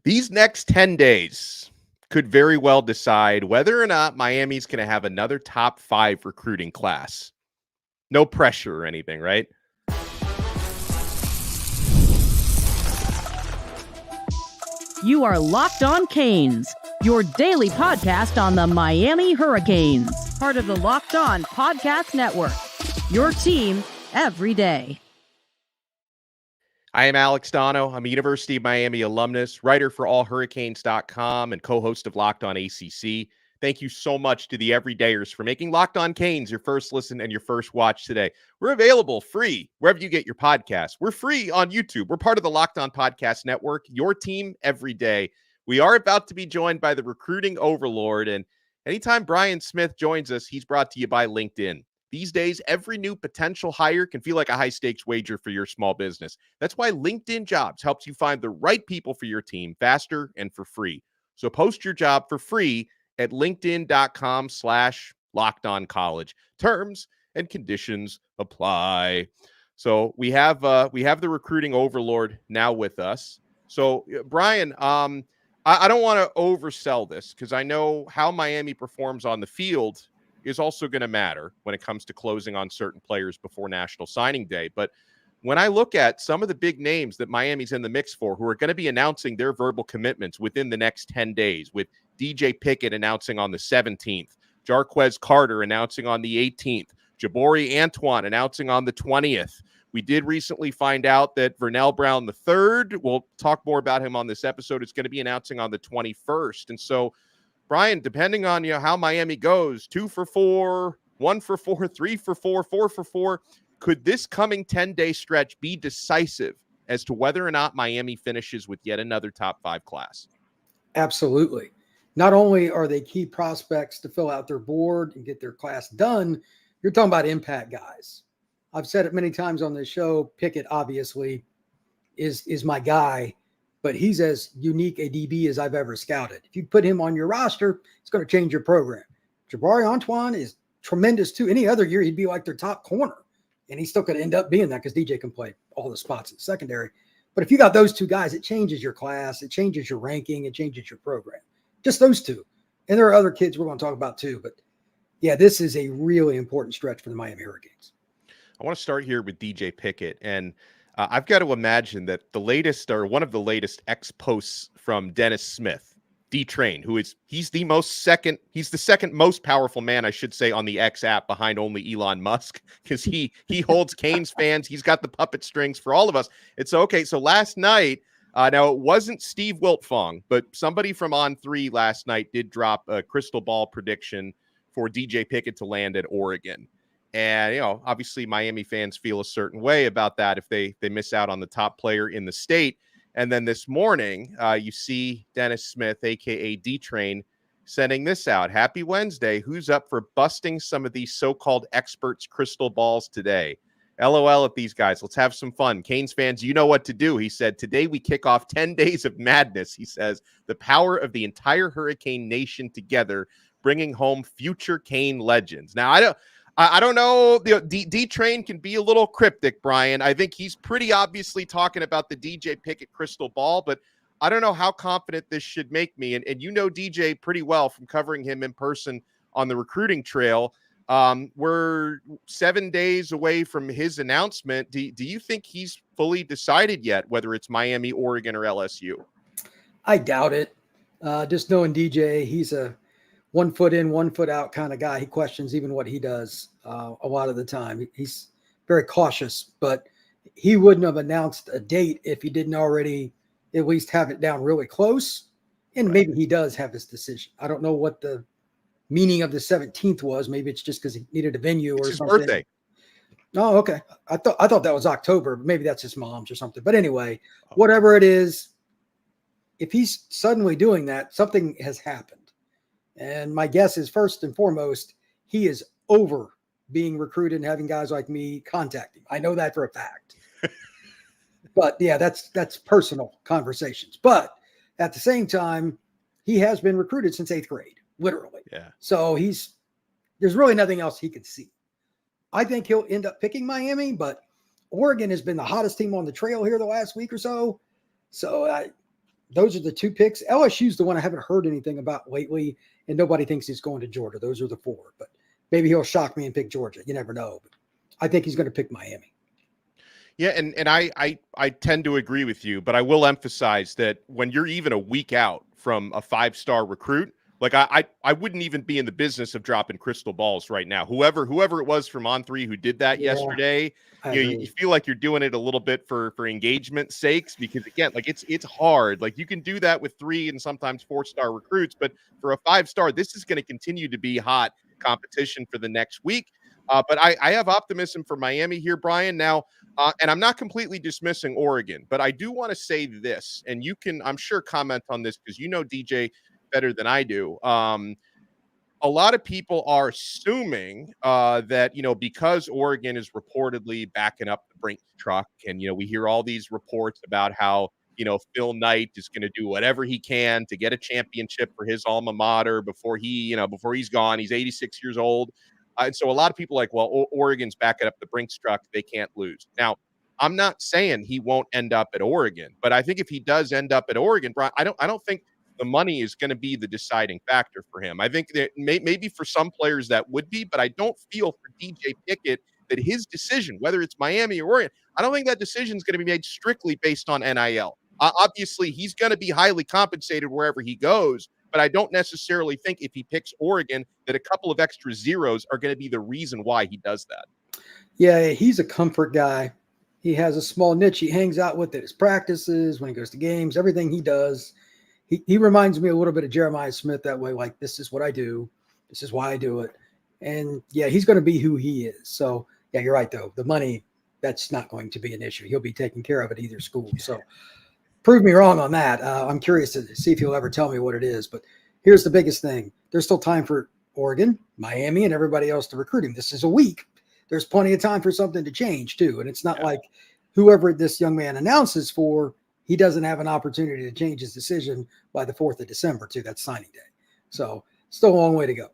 These next 10 days could very well decide whether or not Miami's going to have another top 5 recruiting class. No pressure or anything, right? You are Locked On Canes, your daily podcast on the Miami Hurricanes, part of the Locked On Podcast Network, your team every day. I am Alex Donno. I'm a University of Miami alumnus, writer for allhurricanes.com, and co-host of Locked On ACC. Thank you so much to the everydayers for making Locked On Canes your first listen and your first watch today. We're available free wherever you get your podcasts. We're free on YouTube. We're part of the Locked On Podcast Network, your team every day. We are about to be joined by the recruiting overlord, and anytime Brian Smith joins us, he's brought to you by LinkedIn. These days, every new potential hire can feel like a high-stakes wager for your small business. That's why LinkedIn Jobs helps you find the right people for your team faster and for free. So post your job for free at linkedin.com/lockedoncollege. Terms and conditions apply. So we have the recruiting overlord now with us. So Brian, I don't want to oversell this because I know how Miami performs on the field is also going to matter when it comes to closing on certain players before National Signing Day. But when I look at some of the big names that Miami's in the mix for, who are going to be announcing their verbal commitments within the next 10 days, with DJ Pickett announcing on the 17th, Jarquez Carter announcing on the 18th, Jabori Antoine announcing on the 20th. We did recently find out that Vernell Brown III, we'll talk more about him on this episode, is going to be announcing on the 21st. And so, Brian, depending on how Miami goes, 2 for 4, 1 for 4, 3 for 4, 4 for 4, could this coming 10-day stretch be decisive as to whether or not Miami finishes with yet another top 5 class? Absolutely. Not only are they key prospects to fill out their board and get their class done, you're talking about impact guys. I've said it many times on this show. Pickett obviously is my guy, but he's as unique a DB as I've ever scouted. If you put him on your roster, it's going to change your program. Jabori Antoine is tremendous too. Any other year, he'd be like their top corner, and he's still going to end up being that because DJ can play all the spots in secondary. But if you got those two guys, it changes your class, it changes your ranking, it changes your program. Just those two. And there are other kids we're going to talk about too. But yeah, this is a really important stretch for the Miami Hurricanes. I want to start here with DJ Pickett, and I've got to imagine that the latest, or one of the latest X posts from Dennis Smith, D-Train, he's the second most powerful man, I should say, on the X app behind only Elon Musk, because he holds Canes fans. He's got the puppet strings for all of us. It's okay. So last night, now it wasn't Steve Wiltfong, but somebody from On3 last night did drop a crystal ball prediction for DJ Pickett to land at Oregon. And, obviously Miami fans feel a certain way about that if they miss out on the top player in the state. And then this morning, you see Dennis Smith, a.k.a. D-Train, sending this out. Happy Wednesday. Who's up for busting some of these so-called experts' crystal balls today? LOL at these guys. Let's have some fun. Canes fans, you know what to do. He said, today we kick off 10 days of madness. He says, the power of the entire Hurricane Nation together, bringing home future Cane legends. Now, I don't know. D-Train can be a little cryptic, Brian. I think he's pretty obviously talking about the DJ Pickett crystal ball, but I don't know how confident this should make me. And you know DJ pretty well from covering him in person on the recruiting trail. We're 7 days away from his announcement. Do you think he's fully decided yet whether it's Miami, Oregon, or LSU? I doubt it. Just knowing DJ, he's a 1 foot in, 1 foot out kind of guy. He questions even what he does a lot of the time. He's very cautious, but he wouldn't have announced a date if he didn't already at least have it down really close. And Right. Maybe he does have his decision. I don't know what the meaning of the 17th was. Maybe it's just because he needed a venue or It's something. his birthday. Oh, okay. I thought that was October. Maybe that's his mom's or something. But anyway, whatever it is, if he's suddenly doing that, something has happened. And my guess is, first and foremost, he is over being recruited and having guys like me contact him. I know that for a fact. But yeah, that's personal conversations. But at the same time, he has been recruited since 8th grade, literally. Yeah. So there's really nothing else he can see. I think he'll end up picking Miami, but Oregon has been the hottest team on the trail here the last week or so. So those are the 2 picks. LSU's the one I haven't heard anything about lately, and nobody thinks he's going to Georgia. Those are the 4, but maybe he'll shock me and pick Georgia. You never know. But I think he's going to pick Miami. Yeah, and I tend to agree with you, but I will emphasize that when you're even a week out from a 5-star recruit, like I wouldn't even be in the business of dropping crystal balls right now. Whoever it was from On3 who did that yesterday, you feel like you're doing it a little bit for engagement sakes, because again, like it's hard. Like you can do that with 3 and sometimes 4-star recruits, but for a 5-star, this is going to continue to be hot competition for the next week. But I have optimism for Miami here, Brian. Now, and I'm not completely dismissing Oregon, but I do want to say this, and you can, I'm sure, comment on this because you know DJ better than I do. A lot of people are assuming that, because Oregon is reportedly backing up the Brinks truck, and, we hear all these reports about how, Phil Knight is going to do whatever he can to get a championship for his alma mater before he's gone. He's 86 years old. And so a lot of people are like, well, Oregon's backing up the Brinks truck. They can't lose. Now, I'm not saying he won't end up at Oregon, but I think if he does end up at Oregon, Brian, I don't think the money is going to be the deciding factor for him. I think that maybe for some players that would be, but I don't feel for DJ Pickett that his decision, whether it's Miami or Oregon, I don't think that decision is going to be made strictly based on NIL. Obviously, he's going to be highly compensated wherever he goes, but I don't necessarily think if he picks Oregon that a couple of extra zeros are going to be the reason why he does that. Yeah, he's a comfort guy. He has a small niche he hangs out with at his practices, when he goes to games, everything he does. He reminds me a little bit of Jeremiah Smith that way, like, this is what I do. This is why I do it. And, yeah, he's going to be who he is. So, yeah, you're right, though. The money, that's not going to be an issue. He'll be taking care of at either school. So prove me wrong on that. I'm curious to see if he'll ever tell me what it is. But here's the biggest thing. There's still time for Oregon, Miami, and everybody else to recruit him. This is a week. There's plenty of time for something to change, too. And it's not like whoever this young man announces for, he doesn't have an opportunity to change his decision by the 4th of December, too. That's signing day. So still a long way to go.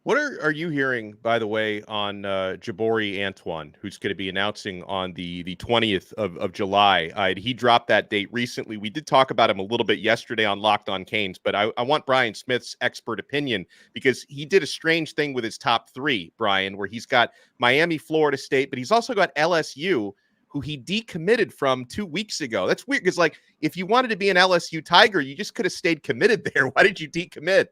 What are you hearing, by the way, on Jabori Antoine, who's going to be announcing on the 20th of July? He dropped that date recently. We did talk about him a little bit yesterday on Locked on Canes, but I want Brian Smith's expert opinion because he did a strange thing with his top 3, Brian, where he's got Miami, Florida State, but he's also got LSU, who he decommitted from 2 weeks ago. That's weird because, like, if you wanted to be an LSU Tiger, you just could have stayed committed there. Why did you decommit?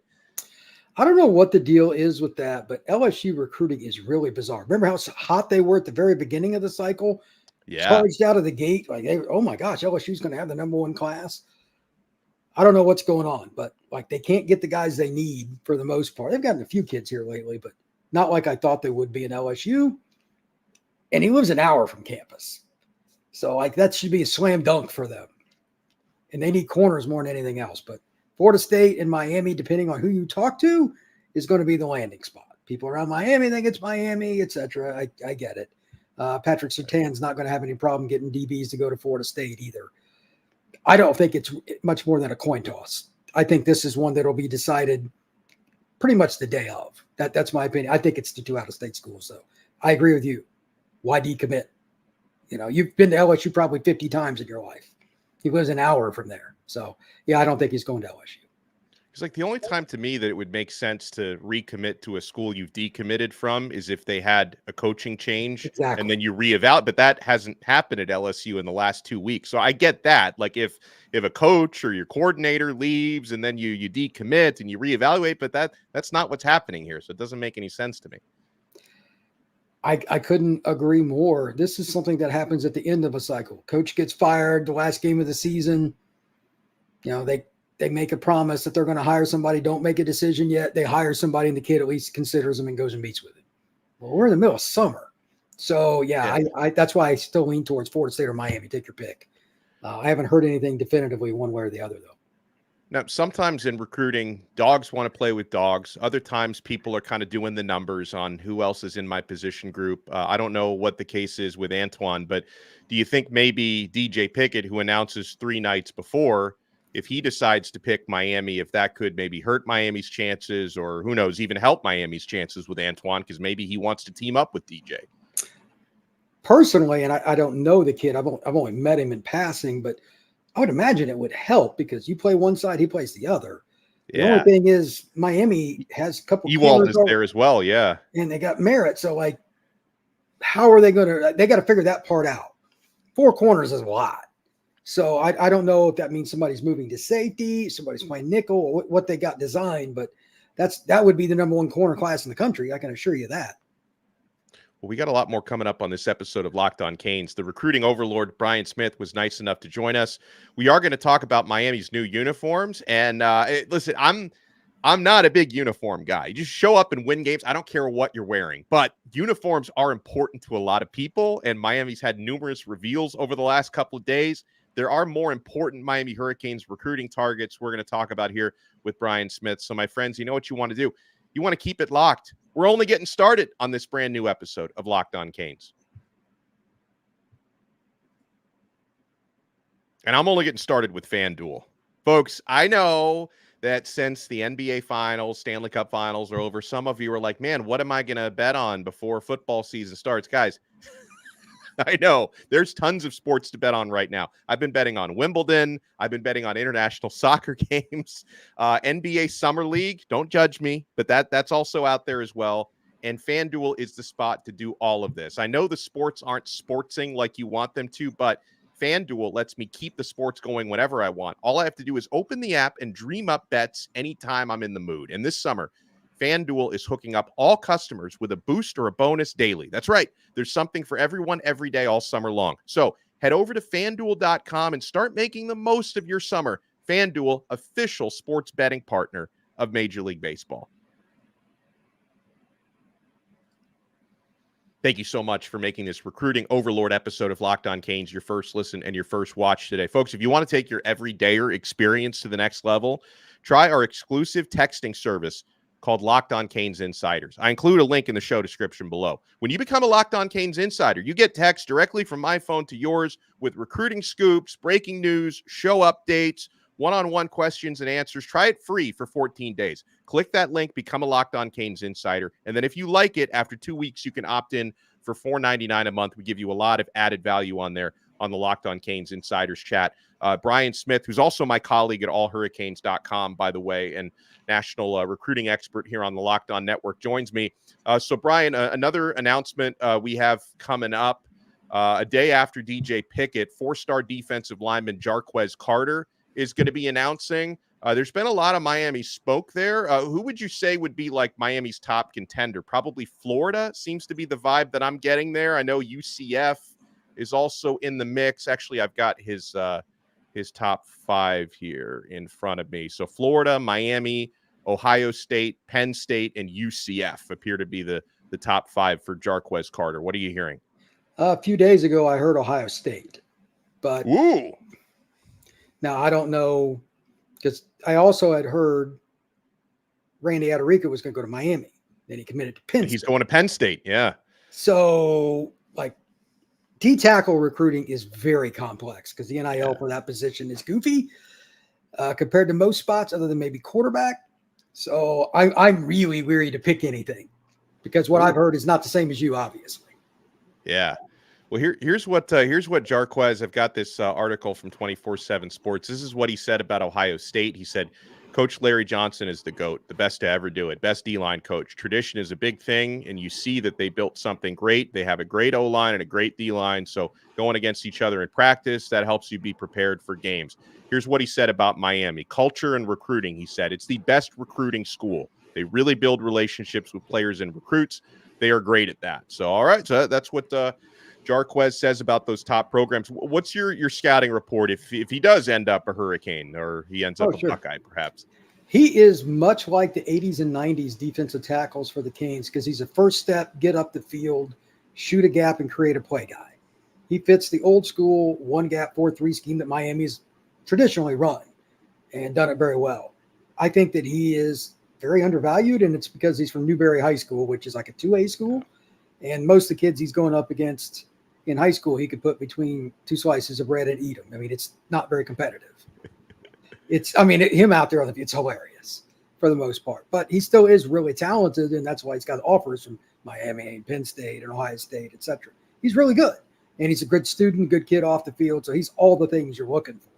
I don't know what the deal is with that, but LSU recruiting is really bizarre. Remember how hot they were at the very beginning of the cycle? Yeah. Charged out of the gate. Like, oh my gosh, LSU's going to have the number 1 class. I don't know what's going on, but like they can't get the guys they need for the most part. They've gotten a few kids here lately, but not like I thought they would be in LSU. And he lives an hour from campus. So like that should be a slam dunk for them. And they need corners more than anything else. But Florida State and Miami, depending on who you talk to, is going to be the landing spot. People around Miami think it's Miami, etc. I get it. Patrick Surtain's not going to have any problem getting DBs to go to Florida State either. I don't think it's much more than a coin toss. I think this is one that will be decided pretty much the day of. That's my opinion. I think it's the 2 out-of-state schools, though. I agree with you. Why decommit? You've been to LSU probably 50 times in your life. He lives an hour from there. So, yeah, I don't think he's going to LSU. It's like the only time to me that it would make sense to recommit to a school you've decommitted from is if they had a coaching change and then you reevaluate. But that hasn't happened at LSU in the last 2 weeks. So I get that. Like if a coach or your coordinator leaves and then you decommit and you reevaluate, but that's not what's happening here. So it doesn't make any sense to me. I couldn't agree more. This is something that happens at the end of a cycle. Coach gets fired the last game of the season. They make a promise that they're going to hire somebody, don't make a decision yet. They hire somebody and the kid at least considers them and goes and meets with it. Well, we're in the middle of summer. So, I that's why I still lean towards Florida State or Miami. Take your pick. I haven't heard anything definitively one way or the other, though. Now, sometimes in recruiting, dogs want to play with dogs. Other times, people are kind of doing the numbers on who else is in my position group. I don't know what the case is with Antoine, but do you think maybe DJ Pickett, who announces 3 nights before, if he decides to pick Miami, if that could maybe hurt Miami's chances or who knows, even help Miami's chances with Antoine because maybe he wants to team up with DJ? Personally, and I don't know the kid. I've only met him in passing, but I would imagine it would help because you play one side, he plays the other. The Yeah. only thing is Miami has a couple Ewald is there as well. Yeah. and they got Merritt. So like, how are they going to, they got to figure that part out. 4 corners is a lot. So I don't know if that means somebody's moving to safety, somebody's playing nickel, or what they got designed, but that would be the number 1 corner class in the country. I can assure you that. Well, we got a lot more coming up on this episode of Locked On Canes. The recruiting overlord, Brian Smith, was nice enough to join us. We are going to talk about Miami's new uniforms. And listen, I'm not a big uniform guy. You just show up and win games. I don't care what you're wearing. But uniforms are important to a lot of people. And Miami's had numerous reveals over the last couple of days. There are more important Miami Hurricanes recruiting targets we're going to talk about here with Brian Smith. So, my friends, you know what you want to do. You want to keep it locked. We're only getting started on this brand new episode of Locked On Canes. And I'm only getting started with FanDuel. Folks, I know that since the NBA Finals, Stanley Cup Finals are over, some of you are like, man, what am I going to bet on before football season starts? Guys, I know there's tons of sports to bet on right now. I've been betting on Wimbledon. I've been betting on international soccer games, NBA Summer League. Don't judge me, but that's also out there as well. And FanDuel is the spot to do all of this. I know the sports aren't sportsing like you want them to, but FanDuel lets me keep the sports going whenever I want. All I have to do is open the app and dream up bets anytime I'm in the mood. And this summer, FanDuel is hooking up all customers with a boost or a bonus daily. That's right. There's something for everyone every day all summer long. So head over to FanDuel.com and start making the most of your summer. FanDuel, official sports betting partner of Major League Baseball. Thank you so much for making this recruiting overlord episode of Locked On Canes your first listen and your first watch today. Folks, if you want to take your everydayer experience to the next level, try our exclusive texting service called Locked On Canes Insiders. I include a link in the show description below. When you become a Locked On Canes Insider, you get text directly from my phone to yours with recruiting scoops, breaking news, show updates, one-on-one questions and answers. Try it free for 14 days. Click that link, become a Locked On Canes Insider, and then if you like it, after 2 weeks, you can opt in for $4.99 a month. We give you a lot of added value on there on the Locked On Canes Insiders chat. Brian Smith, who's also my colleague at allhurricanes.com, by the way, and national recruiting expert here on the Locked On Network, joins me. So, Brian, another announcement we have coming up a day after DJ Pickett, 4-star defensive lineman Jarquez Carter is going to be announcing. There's been a lot of Miami smoke there. Who would you say would be like Miami's top contender? Probably Florida seems to be the vibe that I'm getting there. I know UCF is also in the mix. Actually, I've got his top 5 here in front of me. So Florida, Miami, Ohio State, Penn State, and UCF appear to be the top 5 for Jarquez Carter. What are you hearing? A few days ago, I heard Ohio State, but Ooh. Now I don't know, because I also had heard Randy Adarica was going to go to Miami. Then he committed to Penn State. He's going to Penn State, yeah. So, like, D-tackle recruiting is very complex because the NIL for that position is goofy compared to most spots other than maybe quarterback. So I'm really weary to pick anything because what I've heard is not the same as you, obviously. Yeah. Well, here's what Jarquez, I've got this article from 24/7 Sports. This is what he said about Ohio State. He said, Coach Larry Johnson is the GOAT, the best to ever do it, best D-line coach. Tradition is a big thing, and you see that they built something great. They have a great O-line and a great D-line, so going against each other in practice, that helps you be prepared for games. Here's what he said about Miami. Culture and recruiting, he said. It's the best recruiting school. They really build relationships with players and recruits. They are great at that. So, all right, so that's what Jarquez says about those top programs. What's your scouting report if he does end up a Hurricane or he ends up a Buckeye, perhaps? He is much like the 80s and 90s defensive tackles for the Canes because he's a first step, get up the field, shoot a gap, and create a play guy. He fits the old school 1-gap 4-3 scheme that Miami's traditionally run and done it very well. I think that he is very undervalued, and it's because he's from Newberry High School, which is like a 2A school. And most of the kids he's going up against in high school, he could put between 2 slices of bread and eat them. I mean, it's not very competitive. Him out there, it's hilarious for the most part. But he still is really talented, and that's why he's got offers from Miami and Penn State and Ohio State, etc. He's really good, and he's a good student, good kid off the field, so he's all the things you're looking for.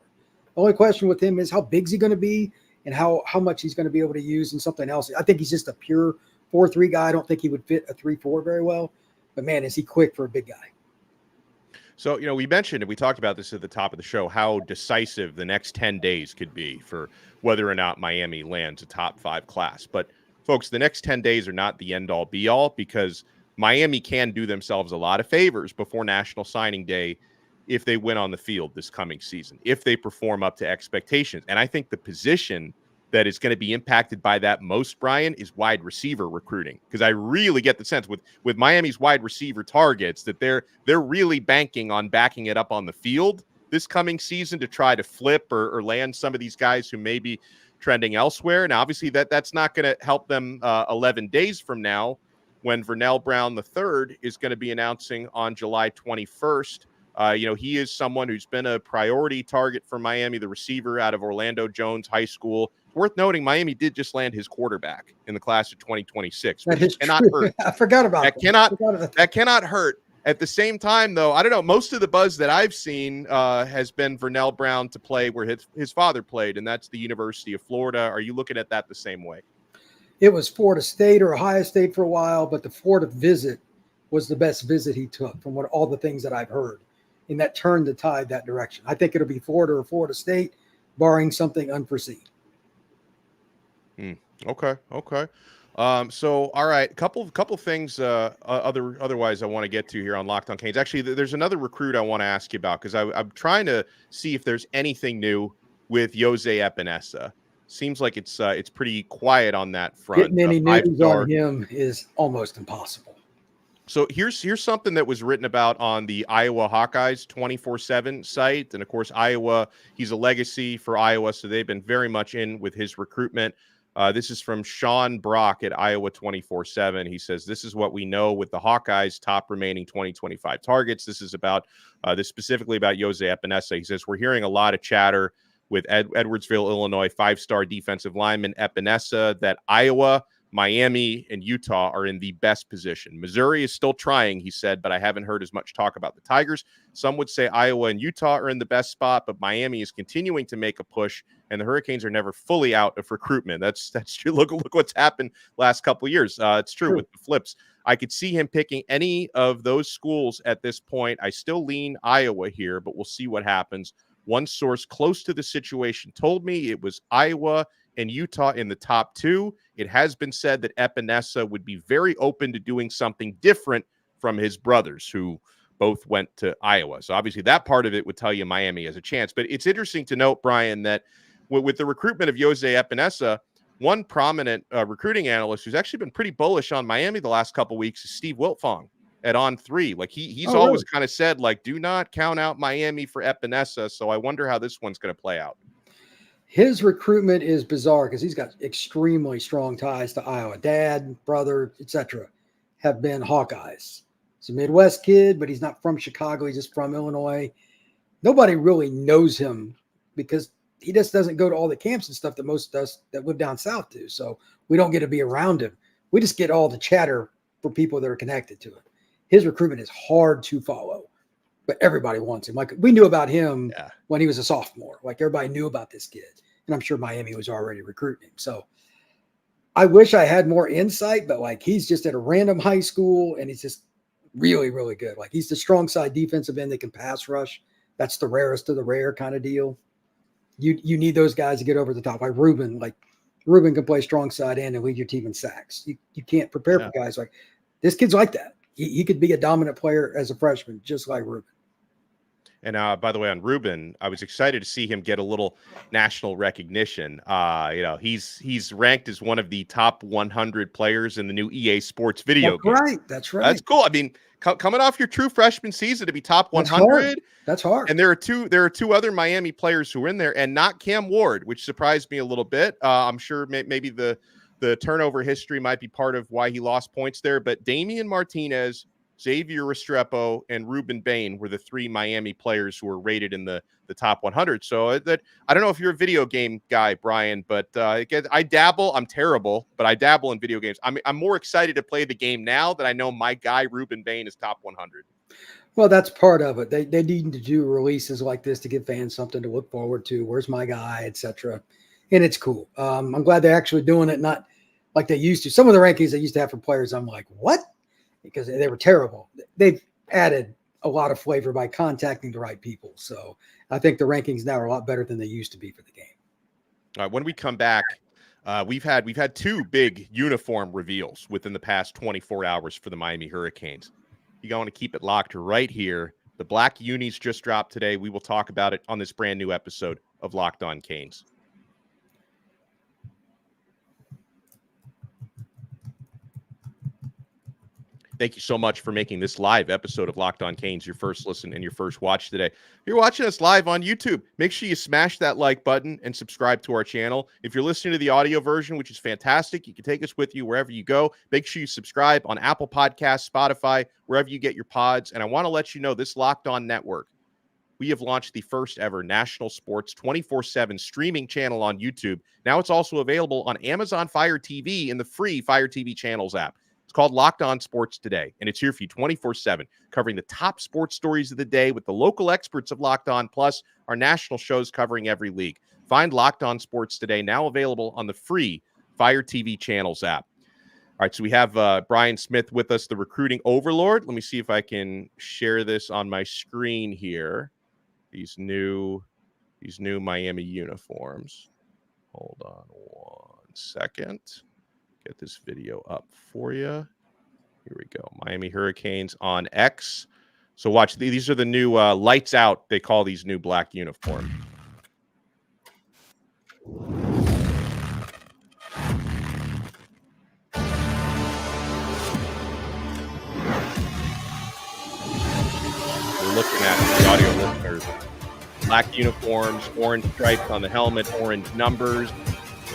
The only question with him is how big's he going to be and how much he's going to be able to use in something else. I think he's just a pure 4-3 guy. I don't think he would fit a 3-4 very well. But, man, is he quick for a big guy. So, we mentioned, and we talked about this at the top of the show, how decisive the next 10 days could be for whether or not Miami lands a top 5 class. But, folks, the next 10 days are not the end-all, be-all, because Miami can do themselves a lot of favors before National Signing Day if they win on the field this coming season, if they perform up to expectations. And I think the position that is going to be impacted by that most, Brian, is wide receiver recruiting. Because I really get the sense with Miami's wide receiver targets that they're really banking on backing it up on the field this coming season to try to flip or land some of these guys who may be trending elsewhere. And obviously that's not going to help them 11 days from now when Vernell Brown III is going to be announcing on July 21st. He is someone who's been a priority target for Miami, the receiver out of Orlando Jones High School. Worth noting, Miami did just land his quarterback in the class of 2026, which cannot hurt. I forgot about that. That cannot hurt. At the same time, though, I don't know, most of the buzz that I've seen has been Vernell Brown to play where his father played, and that's the University of Florida. Are you looking at that the same way? It was Florida State or Ohio State for a while, but the Florida visit was the best visit he took from all the things that I've heard. And that turned the tide that direction. I think it'll be Florida or Florida State, barring something unforeseen. Okay. So, all right, couple things otherwise I want to get to here on Locked on Canes. Actually, there's another recruit I want to ask you about because I'm trying to see if there's anything new with Yosef Parnessa. Seems like it's pretty quiet on that front. Getting any news on him is almost impossible. So here's something that was written about on the Iowa Hawkeyes 24/7 site. And of course, Iowa, he's a legacy for Iowa, so they've been very much in with his recruitment. This is from Sean Brock at Iowa 24/7. He says, this is what we know with the Hawkeyes' top remaining 2025 targets. This is about this specifically about Yosef Parnessa. He says, we're hearing a lot of chatter with Edwardsville, Illinois, 5-star defensive lineman Parnessa that Iowa, Miami, and Utah are in the best position. Missouri is still trying, he said, but I haven't heard as much talk about the Tigers. Some would say Iowa and Utah are in the best spot, but Miami is continuing to make a push, and the Hurricanes are never fully out of recruitment. That's true. Look what's happened last couple of years. It's true with the flips. I could see him picking any of those schools at this point. I still lean Iowa here, but we'll see what happens. One source close to the situation told me it was Iowa and Utah in the top 2. It has been said that Parnessa would be very open to doing something different from his brothers, who both went to Iowa. So obviously that part of it would tell you Miami has a chance. But it's interesting to note, Brian, that with the recruitment of Yosef Parnessa, one prominent recruiting analyst who's actually been pretty bullish on Miami the last couple of weeks is Steve Wiltfong at On3. Like he's always kind of said, like, do not count out Miami for Parnessa. So I wonder how this one's going to play out. His recruitment is bizarre because he's got extremely strong ties to Iowa. Dad, brother, etc. have been Hawkeyes. He's a Midwest kid, but he's not from Chicago. He's just from Illinois. Nobody really knows him because he just doesn't go to all the camps and stuff that most of us that live down south do. So we don't get to be around him. We just get all the chatter for people that are connected to it. His recruitment is hard to follow, but everybody wants him. Like we knew about him when he was a sophomore. Like everybody knew about this kid. And I'm sure Miami was already recruiting him. So I wish I had more insight, but like he's just at a random high school and he's just really, really good. Like he's the strong side defensive end that can pass rush. That's the rarest of the rare kind of deal. You need those guys to get over the top. Like Ruben can play strong side end and lead your team in sacks. You can't prepare for guys like this. Kid's like that. He could be a dominant player as a freshman, just like Ruben. And by the way, on Ruben, I was excited to see him get a little national recognition. He's ranked as one of the top 100 players in the new EA Sports video game. That's right. That's cool. I mean, coming off your true freshman season to be top 100, that's hard. And there are two other Miami players who are in there, and not Cam Ward, which surprised me a little bit. I'm sure maybe the turnover history might be part of why he lost points there, but Damian Martinez, Xavier Restrepo, and Ruben Bain were the 3 Miami players who were rated in the top 100. So that I don't know if you're a video game guy, Brian, but again, I dabble. I'm terrible, but I dabble in video games. I'm more excited to play the game now that I know my guy Ruben Bain is top 100. Well, that's part of it. They need to do releases like this to give fans something to look forward to. Where's my guy, etc. And it's cool. I'm glad they're actually doing it, not like they used to. Some of the rankings they used to have for players, I'm like, what? Because they were terrible. They've added a lot of flavor by contacting the right people. So I think the rankings now are a lot better than they used to be for the game. All right, when we come back, we've had two big uniform reveals within the past 24 hours for the Miami Hurricanes. You want to keep it locked right here. The black unis just dropped today. We will talk about it on this brand new episode of Locked On Canes. Thank you so much for making this live episode of Locked On Canes your first listen and your first watch today. If you're watching us live on YouTube, make sure you smash that like button and subscribe to our channel. If you're listening to the audio version, which is fantastic, you can take us with you wherever you go. Make sure you subscribe on Apple Podcasts, Spotify, wherever you get your pods. And I want to let you know this Locked On Network, we have launched the first ever national sports 24/7 streaming channel on YouTube. Now it's also available on Amazon Fire TV in the free Fire TV Channels app. It's called Locked On Sports Today, and it's here for you 24/7, covering the top sports stories of the day with the local experts of Locked On, plus our national shows covering every league. Find Locked On Sports Today, now available on the free Fire TV Channels app. All right, so we have Brian Smith with us, the recruiting overlord. Let me see if I can share this on my screen here. These new Miami uniforms. Hold on one second. Get this video up for you. Here we go. Miami Hurricanes on X. So watch. These are the new lights out. They call these new black uniforms. We're looking at the audio listeners. Black uniforms, orange stripes on the helmet, orange numbers.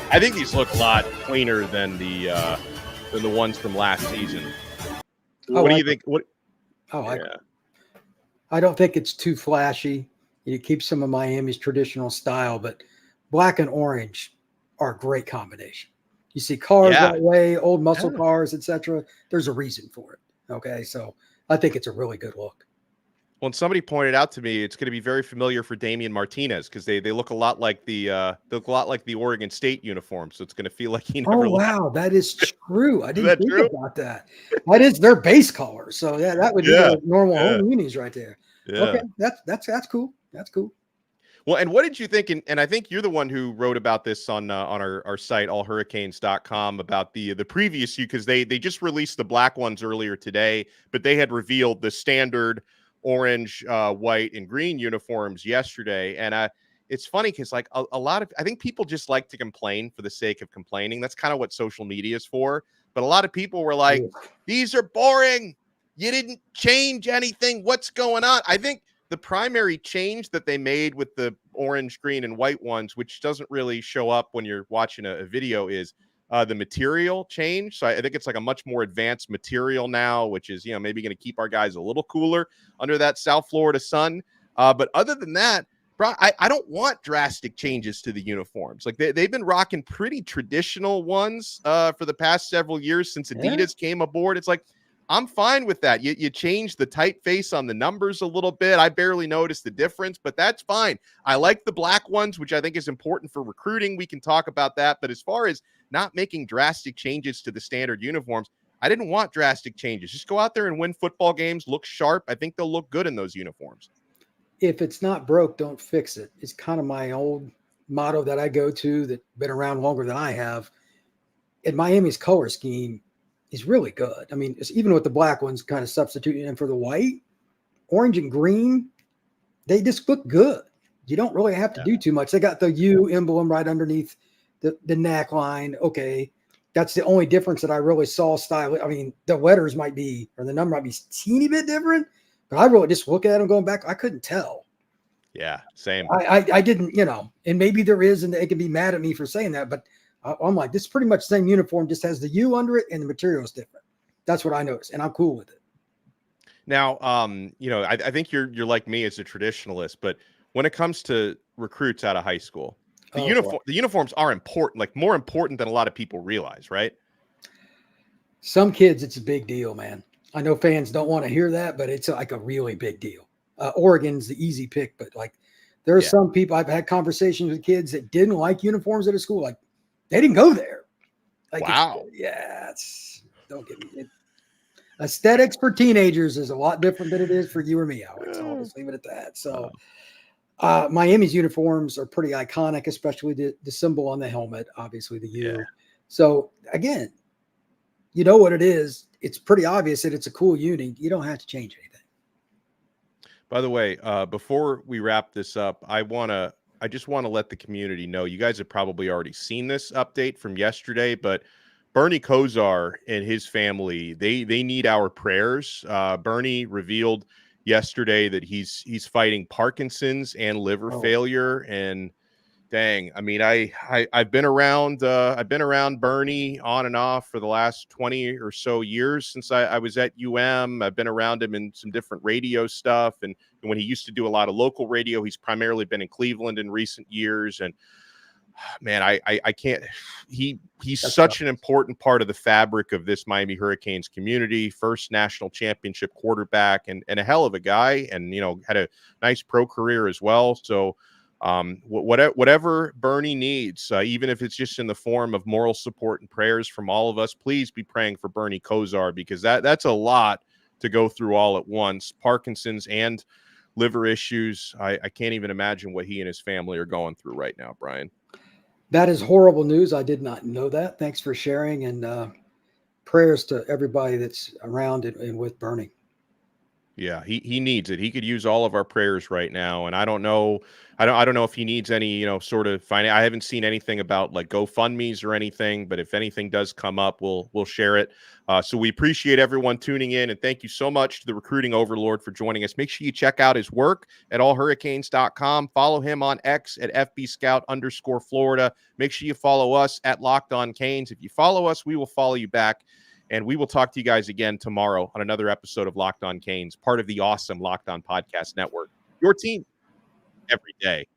I think these look a lot cleaner than the ones from last season. What do you think? I don't think it's too flashy. You keep some of Miami's traditional style, but black and orange are a great combination. You see cars that way, old muscle cars, etc. There's a reason for it. Okay, so I think it's a really good look. Well, and somebody pointed out to me it's going to be very familiar for Damian Martinez because they look a lot like the Oregon State uniform. So it's going to feel like he never. Oh wow, that is true. I didn't think about that. That is their base color. So yeah, that would be the normal home unis right there. Yeah. Okay, that's cool. That's cool. Well, and what did you think? And I think you're the one who wrote about this on our site, allhurricanes.com, about the previous because they just released the black ones earlier today, but they had revealed the standard orange, white, and green uniforms yesterday. And it's funny because like a lot of, I think people just like to complain for the sake of complaining. That's kind of what social media is for. But a lot of people were like, these are boring. You didn't change anything. What's going on? I think the primary change that they made with the orange, green, and white ones, which doesn't really show up when you're watching a video, is the material change. So I think it's like a much more advanced material now, which is, maybe going to keep our guys a little cooler under that South Florida sun. But other than that, bro, I don't want drastic changes to the uniforms. Like they've been rocking pretty traditional ones for the past several years since Adidas came aboard. It's like, I'm fine with that. You change the typeface on the numbers a little bit. I barely noticed the difference, but that's fine. I like the black ones, which I think is important for recruiting. We can talk about that. But as far as not making drastic changes to the standard uniforms, I didn't want drastic changes. Just go out there and win football games, look sharp. I think they'll look good in those uniforms. If it's not broke, don't fix it. It's kind of my old motto that I go to that's been around longer than I have. And Miami's color scheme is really good. I mean, it's even with the black ones kind of substituting in for the white, orange and green, they just look good. You don't really have to do too much. They got the U emblem right underneath the neck line. Okay. That's the only difference that I really saw style. I mean, the letters might be, or the number might be a teeny bit different, but I really just look at them going back. I couldn't tell. Yeah. Same. I didn't, and maybe there is, and they can be mad at me for saying that, but I'm like, this is pretty much the same uniform, just has the U under it and the material is different. That's what I noticed, and I'm cool with it. Now, I think you're like me as a traditionalist, but when it comes to recruits out of high school, the uniforms are important, like more important than a lot of people realize, right? Some kids, it's a big deal, man. I know fans don't want to hear that, but it's like a really big deal. Oregon's the easy pick, but like there are some people, I've had conversations with kids that didn't like uniforms at a school. Like they didn't go there. Like, wow. Don't get me. Aesthetics for teenagers is a lot different than it is for you or me, Alex. I'll just leave it at that. So Miami's uniforms are pretty iconic, especially the symbol on the helmet, obviously the U. Yeah. So again, you know what it is. It's pretty obvious that it's a cool uni. You don't have to change anything. By the way, before we wrap this up, I just want to let the community know, you guys have probably already seen this update from yesterday, but Bernie Kosar and his family, they need our prayers. Bernie revealed yesterday that he's fighting Parkinson's and liver failure. And dang, I mean, I've been around Bernie on and off for the last 20 or so years since I was at UM. I've been around him in some different radio stuff, and when he used to do a lot of local radio, he's primarily been in Cleveland in recent years. And man, I can't. He's such an important part of the fabric of this Miami Hurricanes community. First national championship quarterback, and a hell of a guy, and had a nice pro career as well. So whatever Bernie needs, even if it's just in the form of moral support and prayers from all of us, please be praying for Bernie Kosar, because that's a lot to go through all at once. Parkinson's and liver issues. I can't even imagine what he and his family are going through right now, Brian. That is horrible news. I did not know that. Thanks for sharing, and prayers to everybody that's around and with Bernie. Yeah, he needs it. He could use all of our prayers right now. And I don't know if he needs any, sort of I haven't seen anything about like GoFundMe's or anything, but if anything does come up, we'll share it. So we appreciate everyone tuning in, and thank you so much to the recruiting overlord for joining us. Make sure you check out his work at allhurricanes.com. Follow him on X at FBScout_Florida. Make sure you follow us at Locked On Canes. If you follow us, we will follow you back. And we will talk to you guys again tomorrow on another episode of Locked On Canes, part of the awesome Locked On Podcast Network. Your team every day.